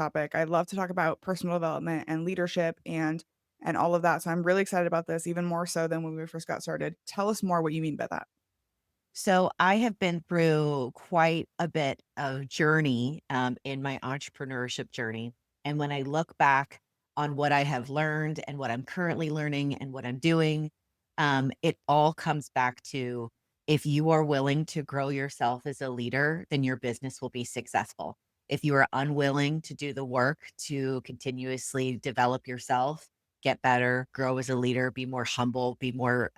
topic. I love to talk about personal development and leadership and all of that. So I'm really excited about this, even more so than when we first got started. Tell us more what you mean by that. So I have been through quite a bit of journey in my entrepreneurship journey. And when I look back on what I have learned and what I'm currently learning and what I'm doing, it all comes back to if you are willing to grow yourself as a leader, then your business will be successful. If you are unwilling to do the work to continuously develop yourself, get better, grow as a leader, be more humble, be more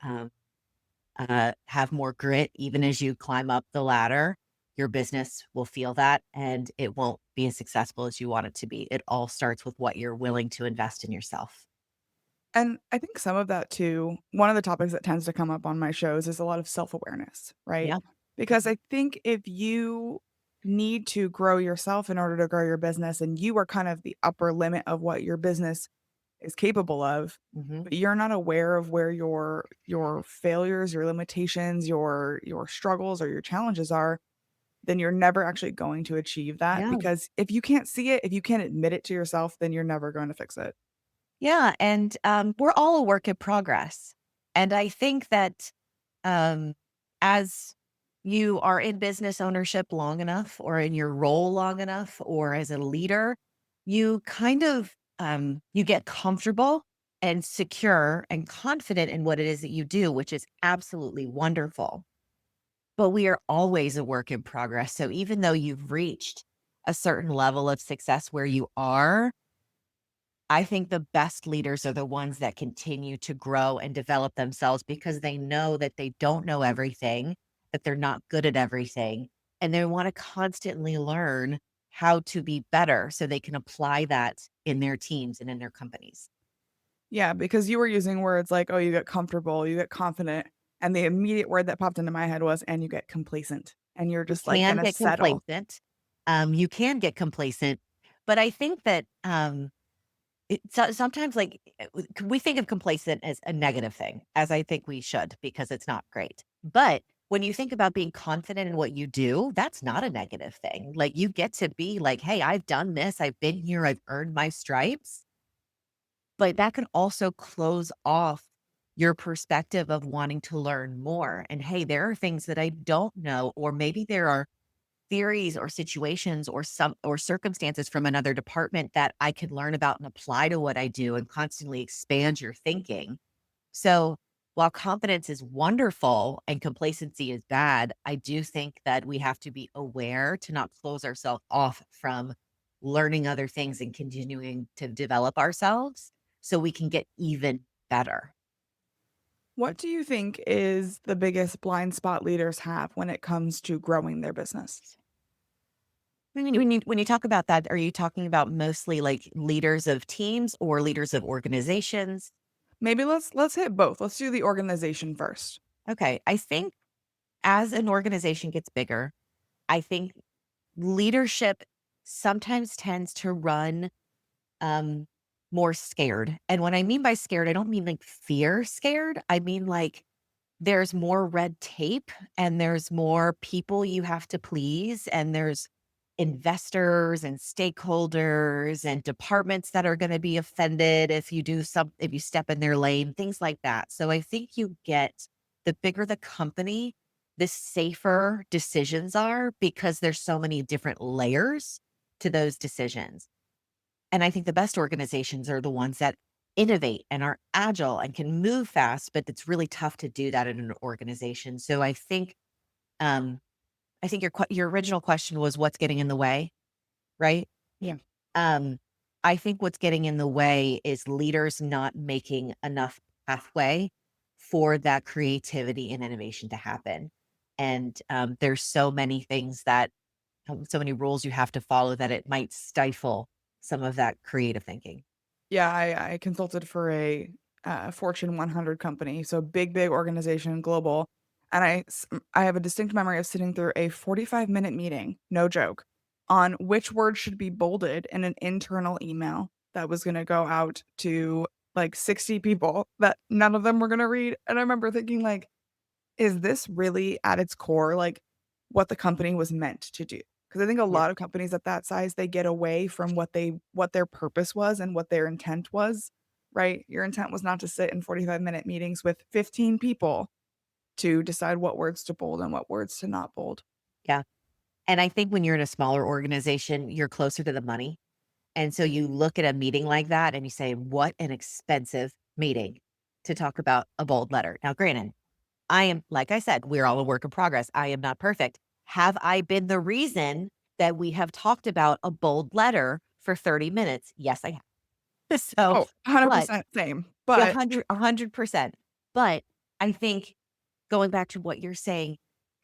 have more grit even as you climb up the ladder, your business will feel that and it won't be as successful as you want it to be. It all starts with what you're willing to invest in yourself. And I think some of that too, one of the topics that tends to come up on my shows is a lot of self-awareness, right? Yeah. Because I think if you need to grow yourself in order to grow your business and you are kind of the upper limit of what your business is capable of, Hmm. but you're not aware of where your failures, your limitations, your struggles or your challenges are, then you're never actually going to achieve that Yeah. because if you can't see it, if you can't admit it to yourself, then you're never going to fix it. Yeah. And we're all a work in progress. And I think that um, as you are in business ownership long enough or in your role long enough or as a leader, you kind of you get comfortable and secure and confident in what it is that you do, which is absolutely wonderful. But we are always a work in progress. So even though you've reached a certain level of success where you are, I think the best leaders are the ones that continue to grow and develop themselves because they know that they don't know everything, that they're not good at everything, and they want to constantly learn how to be better so they can apply that in their teams and in their companies. Yeah, because you were using words like, "Oh, you get comfortable, you get confident," and the immediate word that popped into my head was, "And you get complacent," and you're You just, like, can gonna get settle. complacent. You can get complacent, but I think that sometimes, like, we think of complacent as a negative thing, as I think we should, because it's not great. But when you think about being confident in what you do, that's not a negative thing. Like, you get to be like, hey, I've done this, I've been here, I've earned my stripes. But that can also close off your perspective of wanting to learn more. And hey, there are things that I don't know, or maybe there are theories or situations or some or circumstances from another department that I could learn about and apply to what I do and constantly expand your thinking. So while confidence is wonderful and complacency is bad, I do think that we have to be aware to not close ourselves off from learning other things and continuing to develop ourselves so we can get even better. What do you think is the biggest blind spot leaders have when it comes to growing their business? When you talk about that, are you talking about mostly like leaders of teams or leaders of organizations? Maybe let's hit both. Let's do the organization first. Okay. I think as an organization gets bigger, I think leadership sometimes tends to run um, more scared. And what I mean by scared, I don't mean like fear scared. I mean like there's more red tape and there's more people you have to please and there's investors and stakeholders and departments that are going to be offended if you step in their lane, things like that. So I think you get the bigger the company, the safer decisions are because there's so many different layers to those decisions. And I think the best organizations are the ones that innovate and are agile and can move fast, but it's really tough to do that in an organization. So um, I think your original question was what's getting in the way, right? Yeah. Um, I think what's getting in the way is leaders not making enough pathway for that creativity and innovation to happen. And there's so many things that so many rules you have to follow that it might stifle some of that creative thinking. Yeah, I consulted for a, Fortune 100 company, so big organization, global, and I have a distinct memory of sitting through a 45-minute meeting, no joke, on which word should be bolded in an internal email that was gonna go out to, like, 60 people that none of them were gonna read, and I remember thinking, like, "Is this really at its core, like, what the company was meant to do?" Because I think a Yep. lot of companies at that size, they get away from what their purpose was and what their intent was, right? Your intent was not to sit in 45-minute meetings with 15 people to decide what words to bold and what words to not bold. Yeah. And I think when you're in a smaller organization, you're closer to the money. And so you look at a meeting like that and you say, what an expensive meeting to talk about a bold letter. Now, granted, I am, like I said, we're all a work in progress. I am not perfect. Have I been the reason that we have talked about a bold letter for 30 minutes? Yes, I have. So, Oh, but 100% same. yeah, But 100%. But I think going back to what you're saying,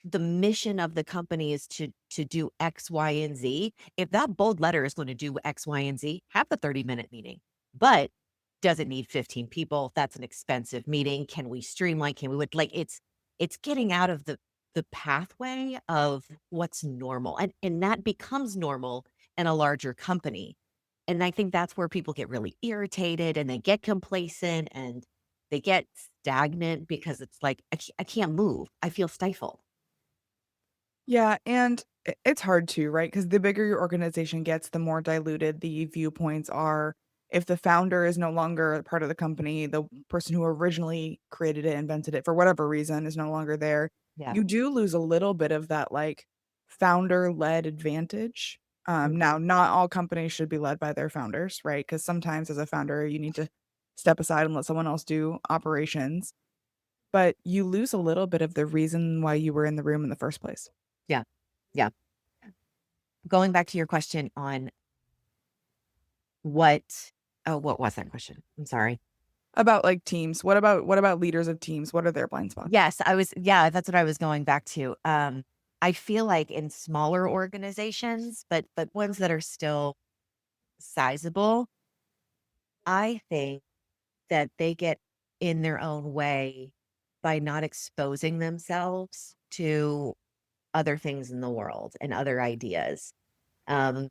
the mission of the company is to do X, Y, and Z. If that bold letter is going to do X, Y, and Z, have the 30-minute meeting. But does it need 15 people? That's an expensive meeting. Can we streamline? Can we would like it's getting out of the pathway of what's normal. And that becomes normal in a larger company. And I think that's where people get really irritated and they get complacent and they get stagnant because it's like, I can't move. I feel stifled. yeah, and it's hard too, right? Because the bigger your organization gets, the more diluted the viewpoints are. If the founder is no longer a part of the company, the person who originally created it, invented it for whatever reason is no longer there, Yeah. you do lose a little bit of that like founder-led advantage. Now, Mhm. not all companies should be led by their founders, right? Because sometimes as a founder, you need to step aside and let someone else do operations, but you lose a little bit of the reason why you were in the room in the first place. Yeah. Yeah. Going back to your question on what what was that question? I'm sorry. About, like, teams, what about leaders of teams? What are their blind spots? Yes, yeah, that's what I was going back to. I feel like in smaller organizations, but ones that are still sizable, I think that they get in their own way by not exposing themselves to other things in the world and other ideas. Um,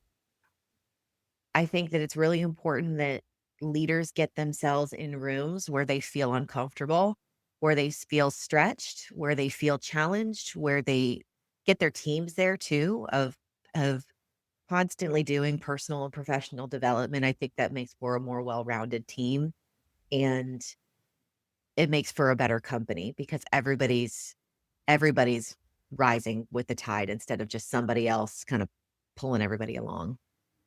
I think that it's really important that leaders get themselves in rooms where they feel uncomfortable, where they feel stretched, where they feel challenged, where they get their teams there too of constantly doing personal and professional development. I think that makes for a more well-rounded team and it makes for a better company because everybody's rising with the tide instead of just somebody else kind of pulling everybody along.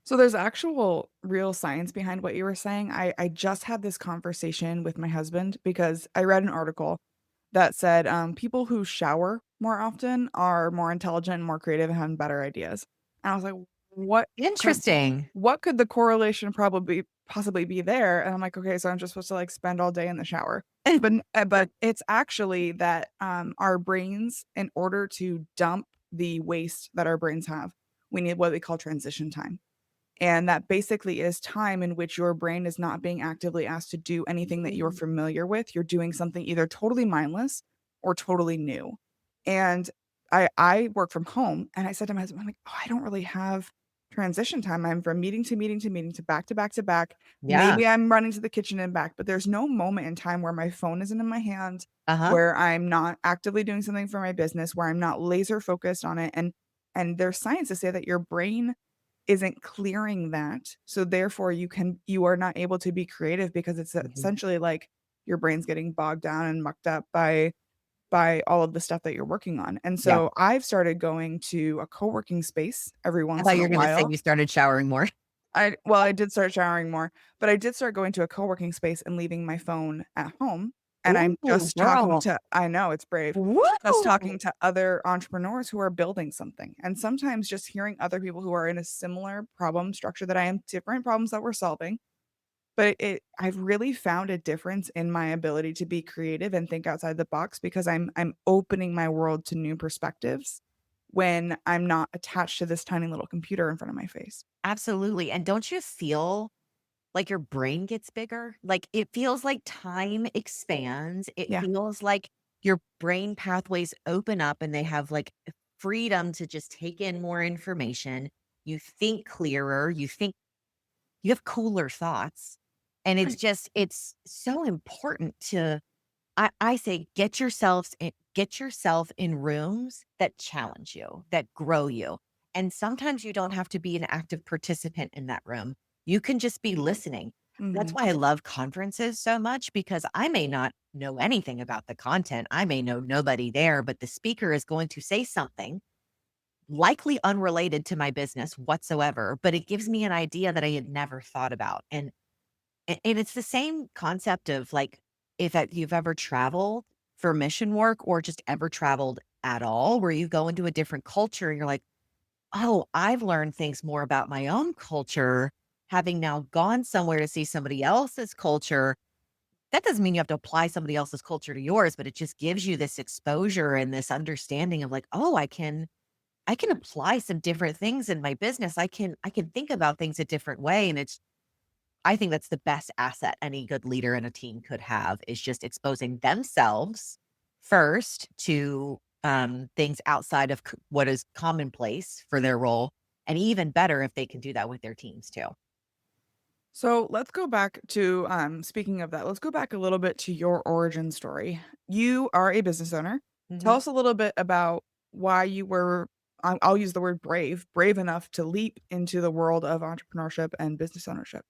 So there's actual real science behind what you were saying. I just had this conversation with my husband because I read an article that said, people who shower more often are more intelligent and more creative and have better ideas. And I was like, "What could Interesting. what could the correlation probably possibly be there?" And I'm like, "Okay, so I'm just supposed to, like, spend all day in the shower." But it's actually that, our brains, in order to dump the waste that our brains have, we need what we call transition time. And that basically is time in which your brain is not being actively asked to do anything that you're Mm. familiar with. You're doing something either totally mindless or totally new. And I work from home and I said to my husband, I'm like, "Oh, I don't really have transition time. I'm from meeting to meeting to meeting to back to back to back. Yeah. Maybe I'm running to the kitchen and back, but there's no moment in time where my phone isn't in my hand, Uh-huh. where I'm not actively doing something for my business, where I'm not laser focused on it." And there's science to say that your brain isn't clearing that, so therefore you are not able to be creative because it's Mhm. essentially like your brain's getting bogged down and mucked up by all of the stuff that you're working on, and Yeah. so I've started going to a co-working space every I once thought in you a were gonna say while. you started showering more. I did start showering more, but I did start going to a co-working space and leaving my phone at home, and I'm Ooh, just talking girl. to I know, it's brave. Just Woo! talking to other entrepreneurs who are building something, and sometimes just hearing other people who are in a similar problem structure that I am, different problems that we're solving, but I've really found a difference in my ability to be creative and think outside the box because I'm opening my world to new perspectives when I'm not attached to this tiny little computer in front of my face. Absolutely, and don't you feel like your brain gets bigger? Like, it feels like time expands. It Yeah. feels like your brain pathways open up and they have, like, freedom to just take in more information. You think clearer, you have cooler thoughts, and it's Right. just it's so important to I say get yourself in rooms that challenge you, that grow you. And sometimes you don't have to be an active participant in that room. You can just be listening. That's Mhm. why I love conferences so much because I may not know anything about the content. I may know nobody there, but the speaker is going to say something likely unrelated to my business whatsoever, but it gives me an idea that I had never thought about. And it's the same concept of like if you've ever traveled for mission work or just ever traveled at all, where you go into a different culture and you're like, oh, I've learned things more about my own culture, having now gone somewhere to see somebody else's culture. That doesn't mean you have to apply somebody else's culture to yours, but it just gives you this exposure and this understanding of like, oh, I can apply some different things in my business. I can think about things a different way. And I think that's the best asset any good leader in a team could have is just exposing themselves first to things outside of what is commonplace for their role. And even better if they can do that with their teams too. So let's go back to speaking of that, let's go back a little bit to your origin story. You are a business owner. Tell Mhm. us a little bit about why you were, I'll use the word brave enough to leap into the world of entrepreneurship and business ownership.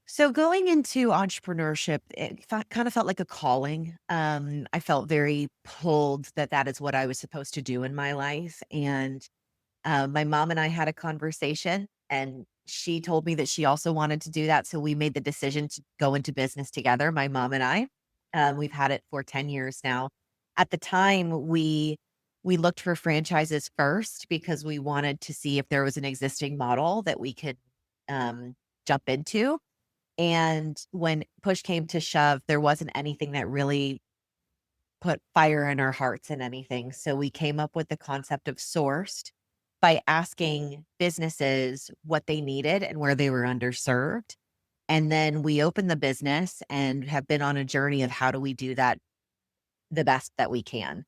So going into entrepreneurship, it kind of felt like a calling. I felt very pulled that that is what I was supposed to do in my life. And my mom and I had a conversation, and she told me that she also wanted to do that. So we made the decision to go into business together, my mom and I. We've had it for 10 years now. At the time, we looked for franchises first because we wanted to see if there was an existing model that we could um, jump into. And when push came to shove, there wasn't anything that really put fire in our hearts in anything. So we came up with the concept of sourced by asking businesses what they needed and where they were underserved. And then we opened the business and have been on a journey of how do we do that the best that we can,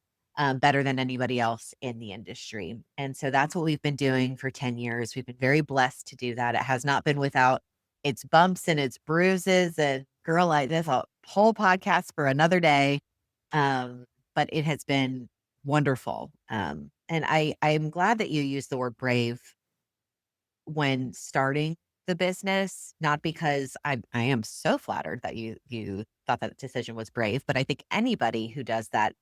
better than anybody else in the industry. And so that's what we've been doing for 10 years. We've been very blessed to do that. It has not been without its bumps and its bruises. And girl, there's a whole podcast for another day. Um, but it has been wonderful. And I'm glad that you used the word brave when starting the business, not because I am so flattered that you thought that decision was brave, but I think anybody who does that,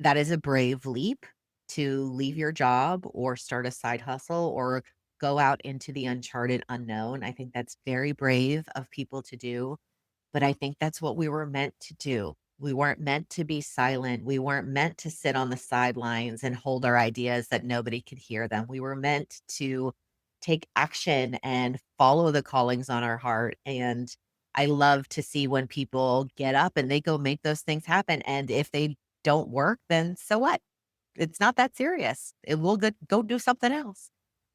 that is a brave leap to leave your job or start a side hustle or go out into the uncharted unknown. I think that's very brave of people to do. But I think that's what we were meant to do. We weren't meant to be silent. We weren't meant to sit on the sidelines and hold our ideas that nobody could hear them. We were meant to take action and follow the callings on our heart. And I love to see when people get up and they go make those things happen. And if they don't work, then so what? It's not that serious. It will go do something else.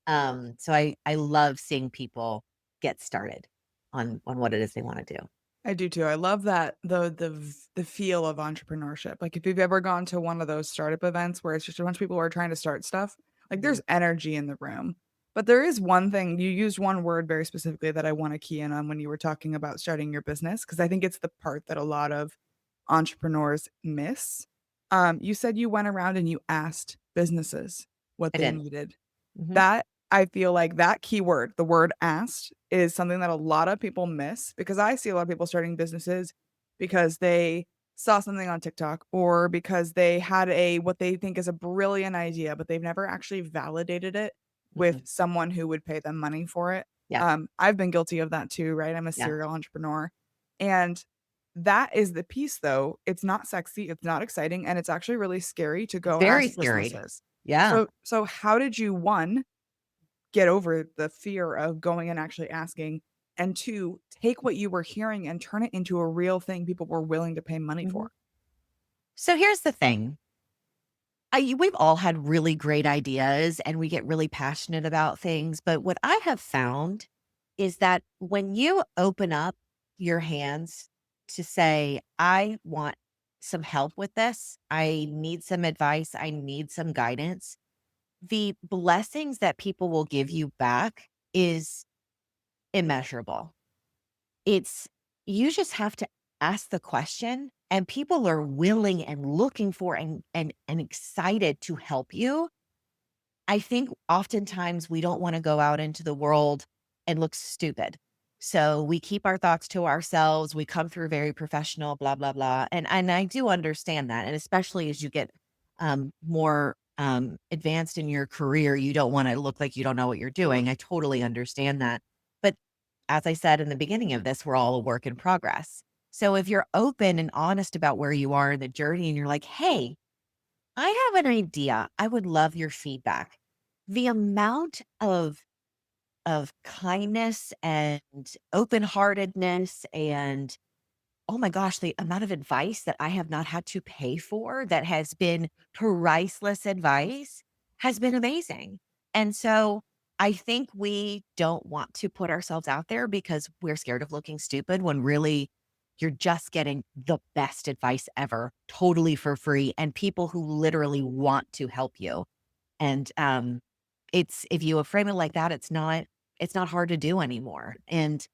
So I love seeing people get started on what it is they want to do. I do too. I love that the feel of entrepreneurship. Like if you've ever gone to one of those startup events where it's just a bunch of people who are trying to start stuff, like Mhm. there's energy in the room. But there is one thing you used one word very specifically that I want to key in on when you were talking about starting your business because I think it's the part that a lot of entrepreneurs miss. You said you went around and you asked businesses what I they did. needed. Mhm. That I feel like that keyword, the word asked, is something that a lot of people miss because I see a lot of people starting businesses because they saw something on TikTok or because they had a what they think is a brilliant idea, but they've never actually validated it with Mhm. someone who would pay them money for it. Yeah, I've been guilty of that too, right? I'm a yeah. serial entrepreneur. And that is the piece though. It's not sexy, it's not exciting, and it's actually really scary to go Very ask scary. businesses. Yeah. So how did you, 1, get over the fear of going and actually asking, and 2, take what you were hearing and turn it into a real thing people were willing to pay money Mhm. for? So here's the thing. We've all had really great ideas and we get really passionate about things, but what I have found is that when you open up your hands to say, "I want some help with this. I need some advice. I need some guidance." The blessings that people will give you back is immeasurable. It's you just have to ask the question and people are willing and looking for and excited to help you. I think oftentimes we don't wanna go out into the world and look stupid. So we keep our thoughts to ourselves, we come through very professional, blah, blah, blah, and I do understand that, and especially as you get, more, advanced in your career, you don't wanna look like you don't know what you're doing, I totally understand that. But as I said in the beginning of this, we're all a work in progress. So if you're open and honest about where you are in the journey and you're like, "Hey, I have an idea. I would love your feedback." The amount of kindness and open-heartedness and, oh my gosh, the amount of advice that I have not had to pay for that has been priceless advice has been amazing. And so I think we don't want to put ourselves out there because we're scared of looking stupid when really you're just getting the best advice ever, totally for free, and people who literally want to help you. And it's if you frame it like that, it's not hard to do anymore. And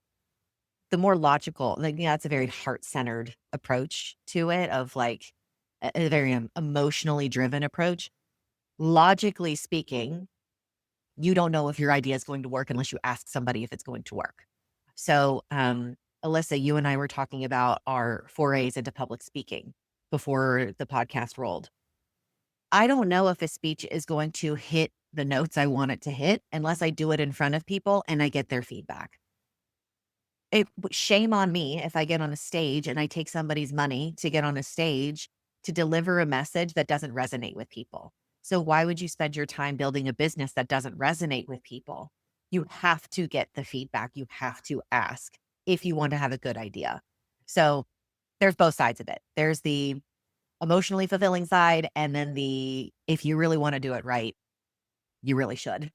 the more logical, like, yeah, it's a very heart-centered approach to it of, like, a very, emotionally driven approach. Logically speaking, you don't know if your idea is going to work unless you ask somebody if it's going to work. So, Alyssa, you and I were talking about our forays into public speaking before the podcast rolled. I don't know if a speech is going to hit the notes I want it to hit unless I do it in front of people and I get their feedback. Shame on me if I get on a stage and I take somebody's money to get on a stage to deliver a message that doesn't resonate with people. So why would you spend your time building a business that doesn't resonate with people? You have to get the feedback. You have to ask if you want to have a good idea. So there's both sides of it. There's the emotionally fulfilling side, and then the if you really want to do it right, you really should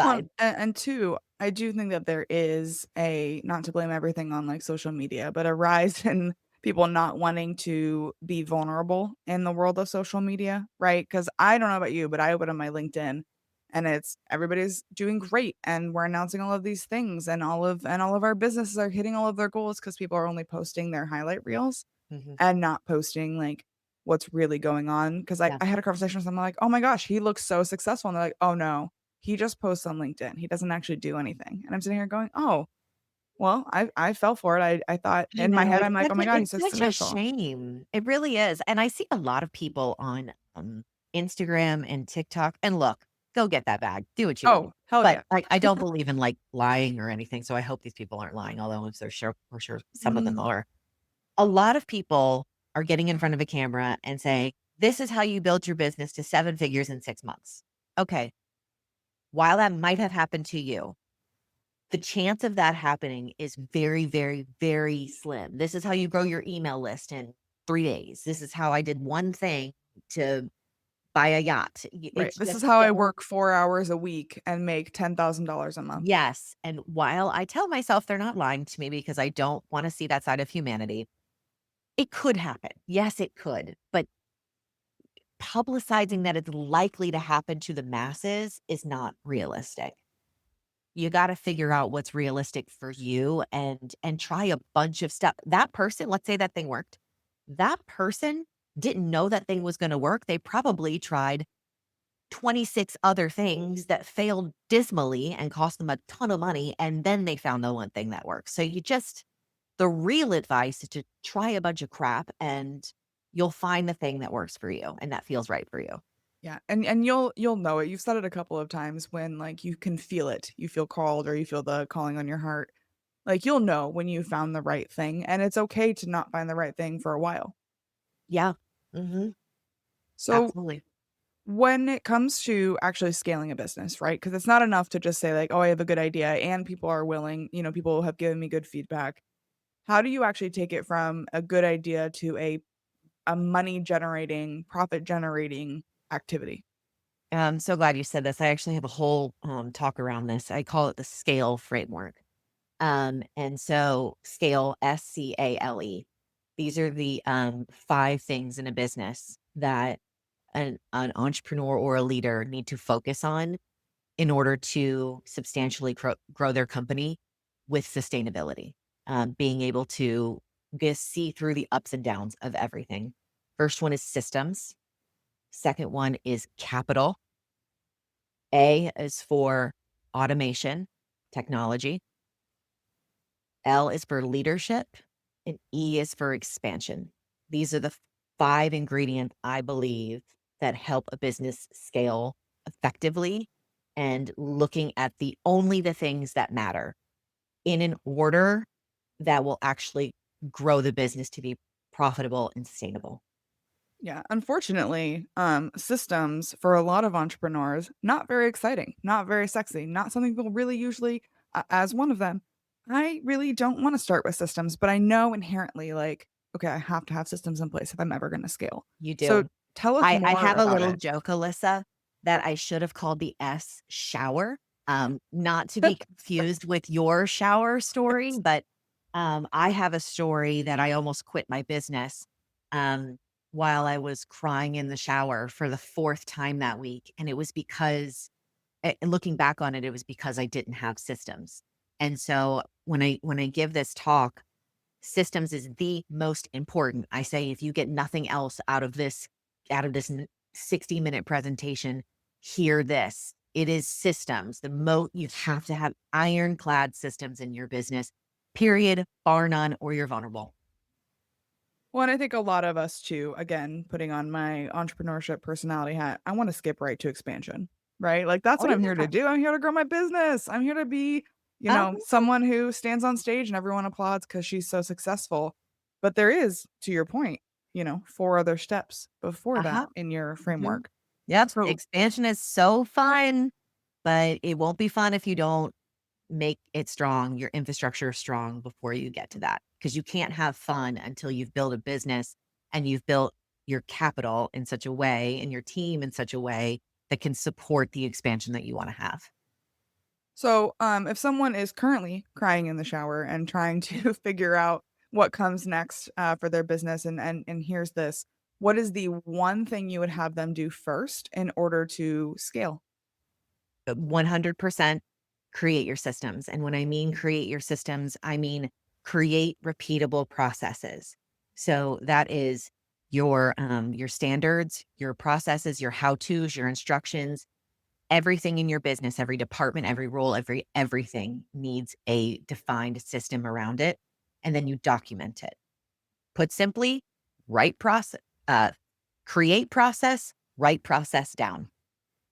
Well, side. and 2, I do think that there is a, not to blame everything on, like, social media, but a rise in people not wanting to be vulnerable in the world of social media, right? Because I don't know about you, but I open up my LinkedIn and it's everybody's doing great, and we're announcing all of these things, and all of our businesses are hitting all of their goals because people are only posting their highlight reels Mhm. and not posting, like, what's really going on. Because I Yeah. I had a conversation with someone like, "Oh my gosh, he looks so successful," and they're like, "Oh, no, he just posts on LinkedIn. He doesn't actually do anything." And I'm sitting here going, "Oh, well, I fell for it." I thought I in my know, head, I'm like, "Oh my god, he's it's so such a successful." shame. It really is, and I see a lot of people on, Instagram and TikTok, and look, go get that bag, do what you want, Oh, hell but yeah. I don't believe in, like, lying or anything, so I hope these people aren't lying, although I'm sure some of them Mm, are. A lot of people are getting in front of a camera and saying, "This is how you build your business to 7 figures in 6 months." Okay, while that might have happened to you, the chance of that happening is very, very, very slim. This is how you grow your email list in 3 days. This is how I did one thing to buy a yacht. right. It's This is just how I so work 4 hours a week and make $10,000 a month. yes, and while I tell myself they're not lying to me because I don't wanna see that side of humanity, it could happen. Yes, it could, but publicizing that it's likely to happen to the masses is not realistic. You gotta figure out what's realistic for you and try a bunch of stuff. That person, let's say that thing worked. That person didn't know that thing was gonna work. They probably tried 26 other things that failed dismally and cost them a ton of money, and then they found the one thing that works. So the real advice is to try a bunch of crap, and you'll find the thing that works for you and that feels right for you. Yeah, and you'll know it. You've said it a couple of times when, like, you can feel it. You feel called or you feel the calling on your heart. Like, you'll know when you found the right thing, and it's okay to not find the right thing for a while. Yeah. Mhm. So, Absolutely. when it comes to actually scaling a business, right? Because it's not enough to just say, like, "Oh, I have a good idea," and people are willing, people have given me good feedback. How do you actually take it from a good idea to a money generating, profit generating activity? I'm so glad you said this. I actually have a whole talk around this. I call it the scale framework. And so scale, SCALE. These are the 5 things in a business that an entrepreneur or a leader need to focus on in order to substantially grow their company with sustainability. Being able to see through the ups and downs of everything. First one is systems. Second one is capital. A is for automation, technology. L is for leadership, and E is for expansion. These are the 5 ingredients I believe that help a business scale effectively, and looking at the things that matter in an order that will actually grow the business to be profitable and sustainable. Yeah, unfortunately, systems for a lot of entrepreneurs, not very exciting, not very sexy, not something people really usually, as one of them, I really don't want to start with systems, but I know inherently, like, okay, I have to have systems in place if I'm ever going to scale. You So do. tell us I more have a about little it. joke, Alyssa, that I should have called the S shower, not to be confused with your shower story, but, I have a story that I almost quit my business, um, while I was crying in the shower for the 4th time that week, and it was because and looking back on it, it was because I didn't have systems. And so when I give this talk, systems is the most important. I say if you get nothing else out of this 60-minute presentation, hear this. It is systems. You have to have ironclad systems in your business. Period, bar none, or you're vulnerable. Well, and I think a lot of us too, again, putting on my entrepreneurship personality hat, I want to skip right to expansion, right? Like that's Oh what I'm here to yeah. do. I'm here to grow my business. I'm here to be, someone who stands on stage and everyone applauds because she's so successful. But there is, to your point, 4 other steps before that Uh-huh. in your Mhm. framework. Yep. So Expansion is so fun, but it won't be fun if you don't make it strong, your infrastructure strong before you get to that. Because you can't have fun until you've built a business and you've built your capital in such a way and your team in such a way that can support the expansion that you want to have. if someone is currently crying in the shower and trying to figure out what comes next for their business, and here's this, what is the one thing you would have them do first in order to scale? But 100% create your systems. And when I mean create your systems, I mean create repeatable processes. So that is your standards, your processes, your how-tos, your instructions, everything in your business, every department, every role, everything needs a defined system around it. And then you document it. Put simply, write process, uh, create process, write process down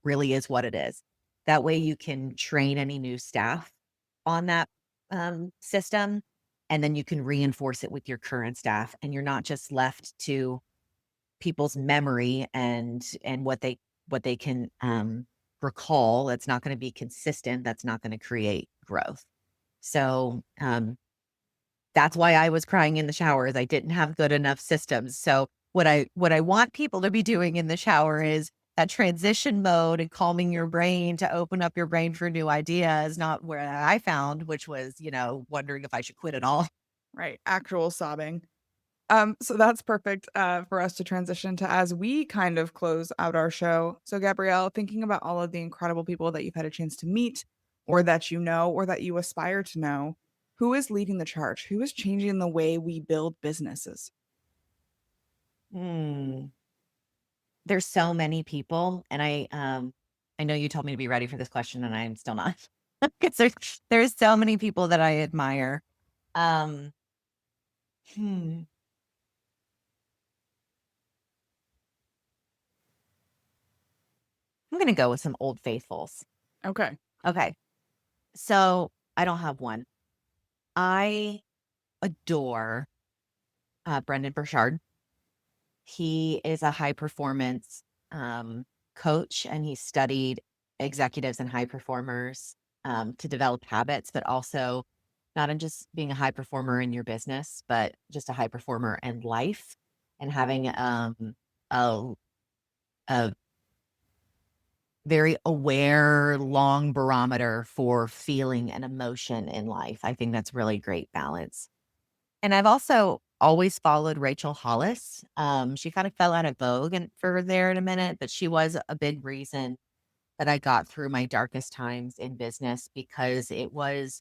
really is what it is. That way you can train any new staff on that system, and then you can reinforce it with your current staff. And you're not just left to people's memory and what they can recall. That's not going to be consistent. That's not going to create growth. So that's why I was crying in the shower is I didn't have good enough systems. So what I want people to be doing in the shower is that transition mode and calming your brain to open up your brain for new ideas, not where I found, which was, wondering if I should quit it all. Right, actual sobbing. So that's perfect for us to transition to as we kind of close out our show. So, Gabrielle, thinking about all of the incredible people that you've had a chance to meet, or that you know, or that you aspire to know, who is leading the charge? Who is changing the way we build businesses? Hmm. There's so many people, and I know you told me to be ready for this question, and I'm still not. 'Cause there's so many people that I admire. Um, hmm, I'm gonna go with some old faithfuls. Okay. Okay, so I don't have one. I adore Brendan Burchard. He is a high performance coach, and he studied executives and high performers to develop habits, but also not in just being a high performer in your business, but just a high performer in life and having a, a very aware, long barometer for feeling and emotion in life. I think that's really great balance. And I've also always followed Rachel Hollis. She kind of fell out of vogue and for there in a minute, but she was a big reason that I got through my darkest times in business because it was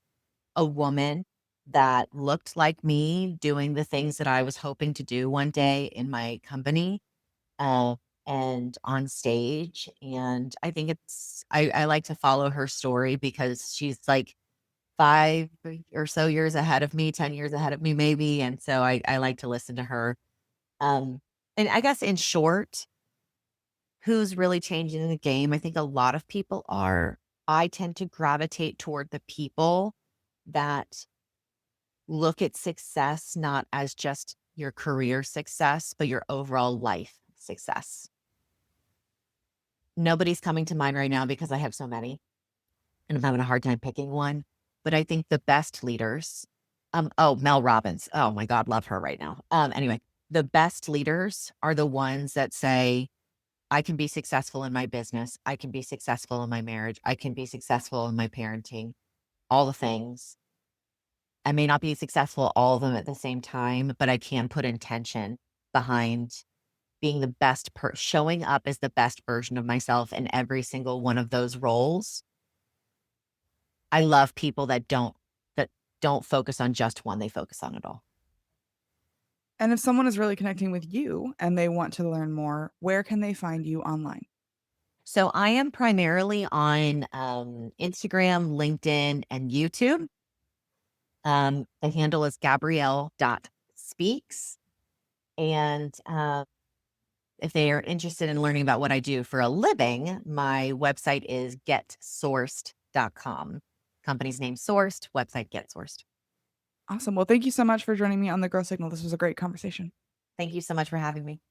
a woman that looked like me doing the things that I was hoping to do one day in my company. and on stage. And I think I like to follow her story because she's like 5 or so years ahead of me, 10 years ahead of me, maybe. And so I like to listen to her. Um, and I guess in short, who's really changing the game? I think a lot of people are. I tend to gravitate toward the people that look at success not as just your career success, but your overall life success. Nobody's coming to mind right now because I have so many and I'm having a hard time picking one. But I think the best leaders, oh, Mel Robbins. Oh my God, love her right now. Anyway, the best leaders are the ones that say, I can be successful in my business. I can be successful in my marriage. I can be successful in my parenting, all the things. I may not be successful all of them at the same time, but I can put intention behind being the best showing up as the best version of myself in every single one of those roles. I love people that don't focus on just one, they focus on it all. And if someone is really connecting with you and they want to learn more, where can they find you online? So I am primarily on Instagram, LinkedIn, and YouTube. The handle is Gabrielle.speaks. And if they are interested in learning about what I do for a living, my website is getsourced.com. Company's name Sourced, website Get Sourced. Awesome. Well, thank you so much for joining me on the Girl Signal. This was a great conversation. Thank you so much for having me.